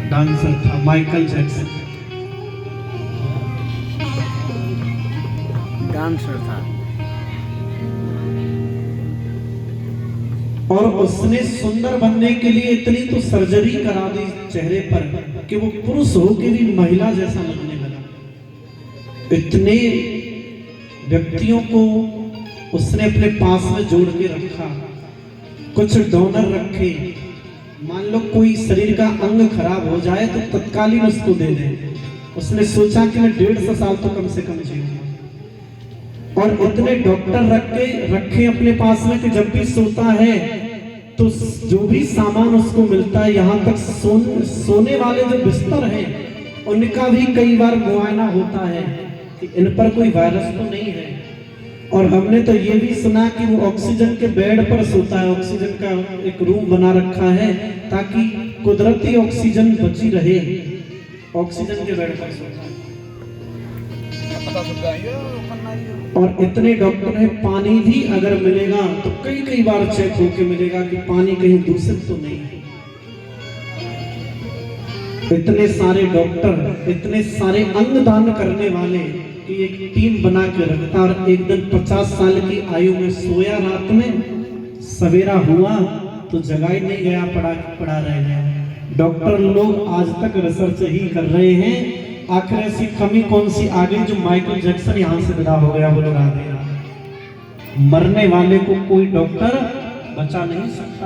Dancer था Michael Jackson. Dancer था और उसने सुंदर बनने के लिए इतनी तो सर्जरी करा दी चेहरे पर कि वो पुरुष होकर भी महिला जैसा लगने लगा। इतने व्यक्तियों को उसने अपने पास में जोड़ के रखा, कुछ डोनर रखे। मान लो कोई शरीर का अंग खराब हो जाए तो तत्कालीन उसको दे दे। उसने सोचा कि मैं 150 साल तो कम से कम जीऊंगा। और इतने डॉक्टर रखे अपने पास में कि जब भी सोता है तो जो भी सामान उसको मिलता है, यहाँ तक सोने वाले जो बिस्तर हैं उनका भी कई बार मुआयना होता है कि इन पर कोई वायरस तो नहीं है। और हमने तो ये भी सुना कि वो ऑक्सीजन के बेड पर सोता है। ऑक्सीजन का एक रूम बना रखा है ताकि कुदरती ऑक्सीजन बची रहे। ऑक्सीजन के बेड पर सोता है। और इतने डॉक्टर हैं, पानी भी अगर मिलेगा तो कई बार चेक होके मिलेगा कि पानी कहीं दूषित तो नहीं है। इतने सारे डॉक्टर, इतने सारे अंग दान करने वाले कि एक टीम बना के रखता। और एक दिन 50 साल की आयु में सोया, रात में सवेरा हुआ तो जगा ही नहीं गया, पड़ा रह गया। डॉक्टर लोग आज तक रिसर्च ही कर रहे हैं आखिर ऐसी कमी कौन सी आ गई जो माइकल जैक्सन यहाँ से विदा हो गया। वो लोग आ गए, मरने वाले को कोई डॉक्टर बचा नहीं सकता।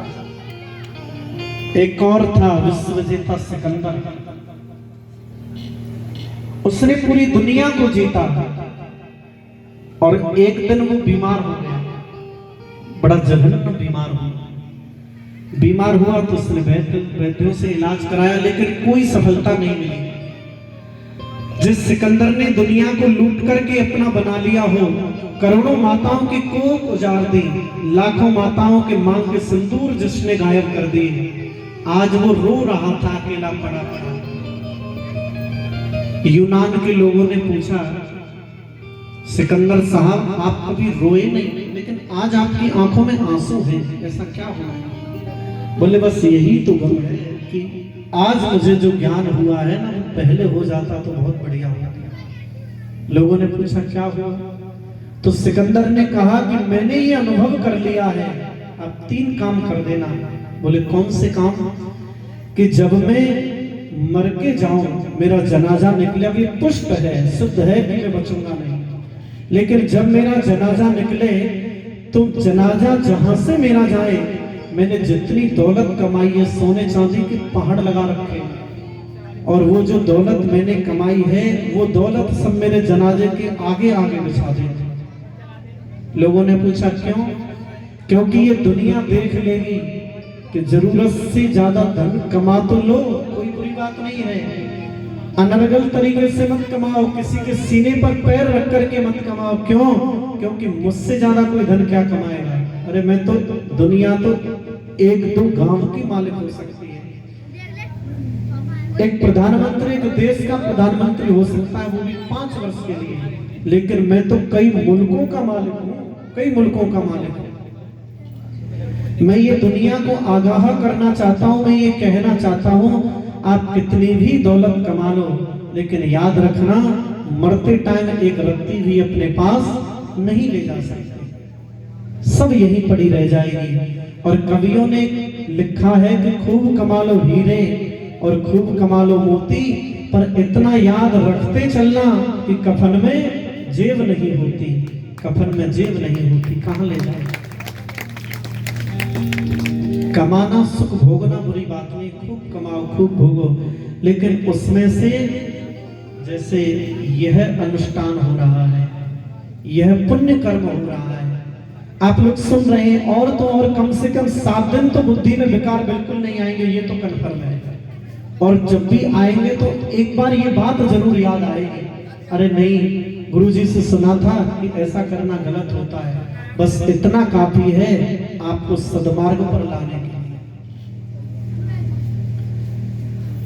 एक और था विश्व विजेता सिकंदर, उसने पूरी दुनिया को जीता और एक दिन वो बीमार हो गया, बड़ा जघन्य बीमार हुआ तो उसने वैद्यों से इलाज कराया लेकिन कोई सफलता नहीं मिली। जिस सिकंदर ने दुनिया को लूट करके अपना बना लिया हो, करोड़ों माताओं की कोख उजाड़ दी, लाखों माताओं के मांग के सिंदूर जिसने गायब कर दी, आज वो रो रहा था अकेला पड़ा। यूनान के लोगों ने पूछा, सिकंदर साहब आप कभी रोए नहीं लेकिन आज आपकी आंखों में आंसू हैं, ऐसा क्या हुआ? बोले बस यही तो गम है कि आज मुझे जो ज्ञान हुआ है ना, पहले हो जाता तो बहुत बढ़िया होता। लोगों ने पूछा क्या हुआ? तो सिकंदर ने कहा कि मैंने ये अनुभव कर लिया है, अब 3 काम कर देना। बोले कौन से काम? कि जब मैं मर के जाऊं, मेरा जनाजा निकले, अभी पुष्ट है, शुद्ध है कि मैं बचूंगा नहीं, लेकिन जब मेरा जनाजा निकले तो जनाजा जहां से मेरा जाए, मैंने जितनी दौलत कमाई है, सोने चांदी के पहाड़ लगा रखे, और वो जो दौलत मैंने कमाई है वो दौलत सब मेरे जनाजे के आगे आगे बिछा दे। लोगों ने पूछा क्यों? क्योंकि ये दुनिया देख लेगी कि जरूरत से ज्यादा धन कमा तो लो, कोई बुरी बात नहीं है, अनर्गल तरीके से मत कमाओ, किसी के सीने पर पैर रख करके मत कमाओ। क्यों? क्योंकि मुझसे ज्यादा कोई धन क्या कमाएगा? अरे मैं तो दुनिया तो 1-2 गांव की मालिक हो सकती है, एक प्रधानमंत्री, एक देश का प्रधानमंत्री हो सकता है, वो भी 5 वर्ष के लिए, लेकिन मैं तो कई मुल्कों का मालिक हूँ, कई मुल्कों का मालिक हूँ। मैं ये दुनिया को आगाह करना चाहता हूँ, मैं ये कहना चाहता हूँ, आप कितनी भी दौलत कमा लो लेकिन याद रखना, मरते टाइम एक रत्ती भी अपने पास नहीं ले जा सकते, सब यहीं पड़ी रह जाएगी। और कवियों ने लिखा है कि खूब कमा लो हीरे और खूब कमा लो मोती, पर इतना याद रखते चलना कि कफन में जेब नहीं होती, कफन में जेब नहीं होती, कहां ले जाए? कमाना सुख भोगना बुरी बात नहीं, खूब कमाओ खूब भोगो, लेकिन उसमें से जैसे यह अनुष्ठान हो रहा है, यह पुण्य कर्म हो रहा है, आप लोग सुन रहे हैं, और तो और कम से कम 7 दिन तो बुद्धि में विकार बिल्कुल नहीं आएंगे, ये तो कन्फर्म है। और जब भी आएंगे तो एक बार ये बात जरूर याद आएगी, अरे नहीं, गुरुजी से सुना था कि ऐसा करना गलत होता है, बस इतना काफी है आपको सद्मार्ग पर लाने के लिए।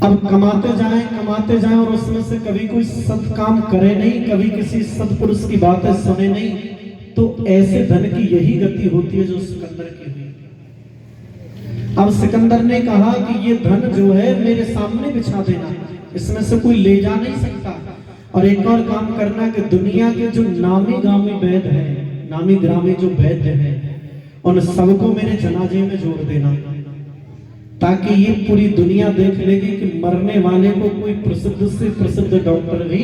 अब कमाते जाएं और उसमें से कभी कोई सत काम करे नहीं, कभी किसी सत्पुरुष की बातें सुने नहीं, तो ऐसे धन की यही गति होती है जो सिकंदर की हुई। अब सिकंदर ने कहा कि ये धन जो है मेरे सामने बिछा देना, इसमें से कोई ले जा नहीं सकता। और एक और काम करना कि दुनिया के जो नामी गामी वैद्य हैं, नामी ग्रामी जो वैद्य हैं, उन सबको मेरे जनाजे में जोड़ देना, ताकि ये पूरी दुनिया देख लेगी कि मरने वाले को कोई प्रसिद्ध से प्रसिद्ध डॉक्टर भी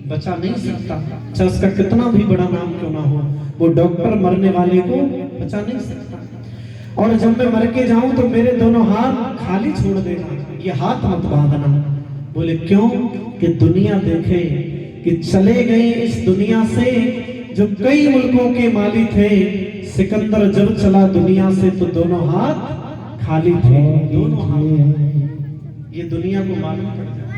बचा नहीं सकता। चाहे उसका कितना भी बड़ा नाम क्यों ना हो, वो डॉक्टर मरने वाले को बचा नहीं सकता। और जब मैं मर के जाऊं तो मेरे दोनों हाथ खाली छोड़ देना, ये हाथ मत बांधना। बोले क्यों? कि दुनिया देखे कि चले गए इस दुनिया से जो कई मुल्कों के माली थे। सिकंदर जब चला दुनिया से तो दोनों हाथ खाली थे, दोनों हाथ। ये दुनिया को मालूम पड़ जाए।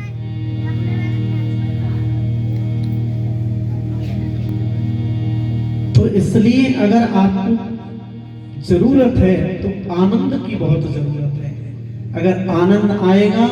तो इसलिए अगर आपको जरूरत है तो आनंद की बहुत जरूरत है। अगर आनंद आएगा